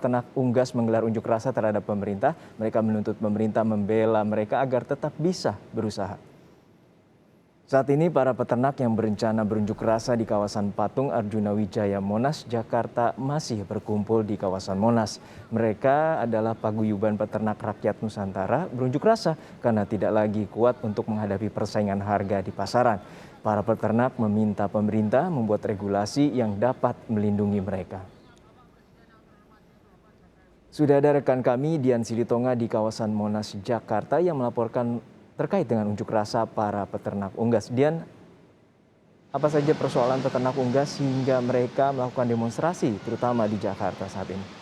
Ternak unggas menggelar unjuk rasa terhadap pemerintah. Mereka menuntut pemerintah membela mereka agar tetap bisa berusaha. Saat ini para peternak yang berencana berunjuk rasa di kawasan Patung Arjuna Wijaya Monas, Jakarta masih berkumpul di kawasan Monas. Mereka adalah paguyuban peternak rakyat Nusantara berunjuk rasa karena tidak lagi kuat untuk menghadapi persaingan harga di pasaran. Para peternak meminta pemerintah membuat regulasi yang dapat melindungi mereka. Sudah ada rekan kami Dian Silitonga di kawasan Monas, Jakarta yang melaporkan terkait dengan unjuk rasa para peternak unggas. Dian, apa saja persoalan peternak unggas hingga mereka melakukan demonstrasi terutama di Jakarta saat ini?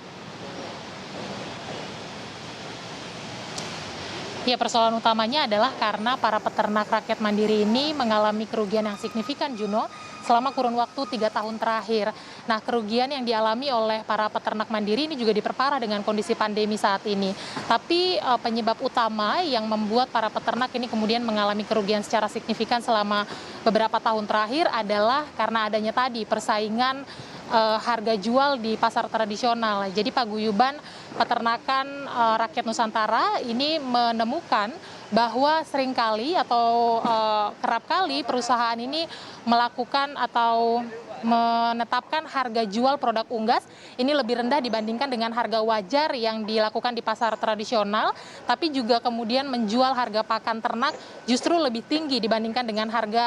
Ya, persoalan utamanya adalah karena para peternak rakyat mandiri ini mengalami kerugian yang signifikan, Juno, selama kurun waktu 3 tahun terakhir. Nah, kerugian yang dialami oleh para peternak mandiri ini juga diperparah dengan kondisi pandemi saat ini. Tapi penyebab utama yang membuat para peternak ini kemudian mengalami kerugian secara signifikan selama beberapa tahun terakhir adalah karena adanya tadi persaingan harga jual di pasar tradisional. Jadi paguyuban peternakan rakyat Nusantara ini menemukan bahwa seringkali atau kerap kali perusahaan ini melakukan atau menetapkan harga jual produk unggas ini lebih rendah dibandingkan dengan harga wajar yang dilakukan di pasar tradisional, tapi juga kemudian menjual harga pakan ternak justru lebih tinggi dibandingkan dengan harga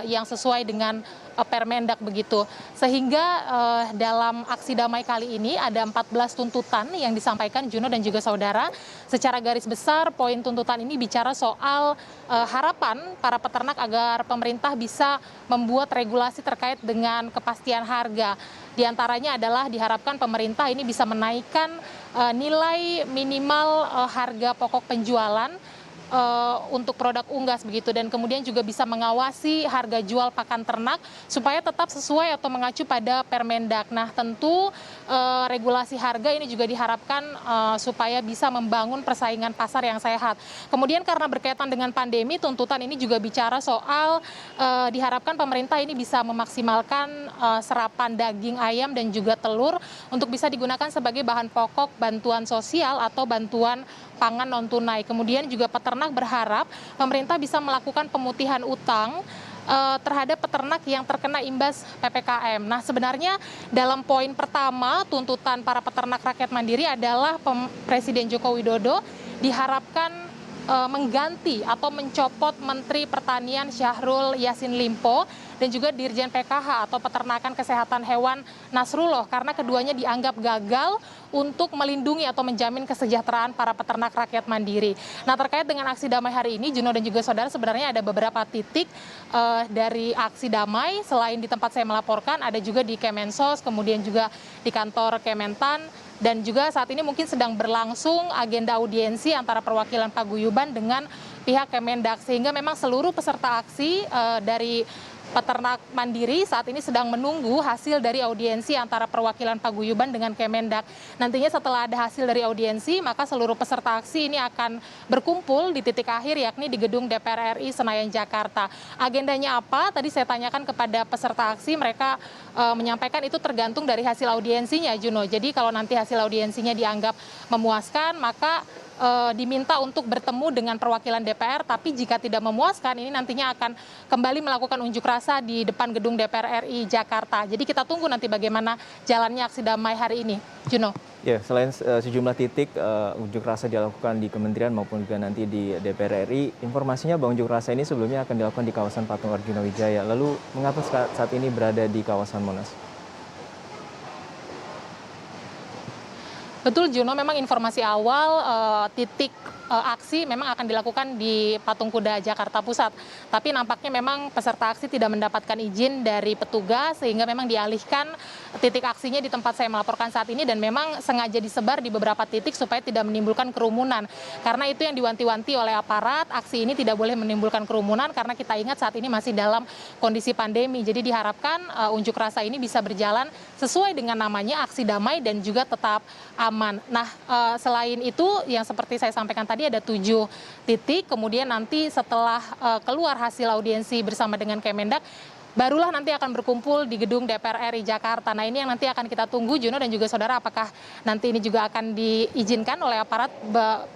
yang sesuai dengan Permendak begitu. Sehingga dalam aksi damai kali ini ada 14 tuntutan yang disampaikan Juno dan juga saudara. Secara garis besar poin tuntutan ini bicara soal harapan para peternak agar pemerintah bisa membuat regulasi terkait dengan kepastian harga. Di antaranya adalah diharapkan pemerintah ini bisa menaikkan nilai minimal harga pokok penjualan untuk produk unggas begitu, dan kemudian juga bisa mengawasi harga jual pakan ternak supaya tetap sesuai atau mengacu pada Permendak. Nah, tentu regulasi harga ini juga diharapkan supaya bisa membangun persaingan pasar yang sehat. Kemudian karena berkaitan dengan pandemi, tuntutan ini juga bicara soal diharapkan pemerintah ini bisa memaksimalkan serapan daging ayam dan juga telur untuk bisa digunakan sebagai bahan pokok bantuan sosial atau bantuan pangan non tunai. Kemudian juga peternak berharap pemerintah bisa melakukan pemutihan utang terhadap peternak yang terkena imbas PPKM. Nah, sebenarnya dalam poin pertama tuntutan para peternak rakyat mandiri adalah Presiden Joko Widodo diharapkan mengganti atau mencopot Menteri Pertanian Syahrul Yassin Limpo dan juga Dirjen PKH atau Peternakan Kesehatan Hewan Nasrullah karena keduanya dianggap gagal untuk melindungi atau menjamin kesejahteraan para peternak rakyat mandiri. Nah, terkait dengan aksi damai hari ini, Juno dan juga saudara, sebenarnya ada beberapa titik dari aksi damai. Selain di tempat saya melaporkan, ada juga di Kemensos, kemudian juga di kantor Kementan. Dan juga saat ini mungkin sedang berlangsung agenda audiensi antara perwakilan paguyuban dengan pihak Kemendak. Sehingga memang seluruh peserta aksi dari peternak mandiri saat ini sedang menunggu hasil dari audiensi antara perwakilan paguyuban dengan Kemendak. Nantinya setelah ada hasil dari audiensi, maka seluruh peserta aksi ini akan berkumpul di titik akhir yakni di gedung DPR RI Senayan, Jakarta. Agendanya apa? Tadi saya tanyakan kepada peserta aksi, mereka menyampaikan itu tergantung dari hasil audiensinya, Juno. Jadi kalau nanti hasil audiensinya dianggap memuaskan, maka diminta untuk bertemu dengan perwakilan DPR, tapi jika tidak memuaskan ini nantinya akan kembali melakukan unjuk rasa di depan gedung DPR RI Jakarta. Jadi kita tunggu nanti bagaimana jalannya aksi damai hari ini, Juno. Ya, selain sejumlah titik unjuk rasa dilakukan di kementerian maupun juga nanti di DPR RI, informasinya bahwa unjuk rasa ini sebelumnya akan dilakukan di kawasan Patung Arjuna Wijaya. Lalu mengapa saat ini berada di kawasan Monas? Betul, Juno, memang informasi awal titik aksi memang akan dilakukan di Patung Kuda Jakarta Pusat. Tapi nampaknya memang peserta aksi tidak mendapatkan izin dari petugas sehingga memang dialihkan titik aksinya di tempat saya melaporkan saat ini dan memang sengaja disebar di beberapa titik supaya tidak menimbulkan kerumunan. Karena itu yang diwanti-wanti oleh aparat, aksi ini tidak boleh menimbulkan kerumunan karena kita ingat saat ini masih dalam kondisi pandemi. Jadi diharapkan unjuk rasa ini bisa berjalan sesuai dengan namanya, aksi damai dan juga tetap aman. Nah, selain itu yang seperti saya sampaikan tadi ada 7 titik, kemudian nanti setelah keluar hasil audiensi bersama dengan Kemendak, barulah nanti akan berkumpul di gedung DPR RI Jakarta. Nah, ini yang nanti akan kita tunggu, Juno dan juga saudara, apakah nanti ini juga akan diizinkan oleh aparat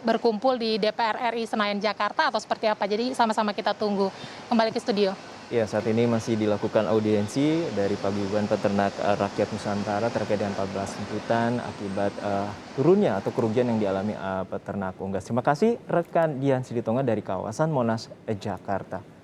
berkumpul di DPR RI Senayan Jakarta atau seperti apa. Jadi sama-sama kita tunggu. Kembali ke studio. Ya, saat ini masih dilakukan audiensi dari Paguyuban Peternak Rakyat Nusantara terkait dengan 14 tuntutan akibat turunnya atau kerugian yang dialami peternak unggas. Terima kasih rekan Dian Silitonga dari kawasan Monas, Jakarta.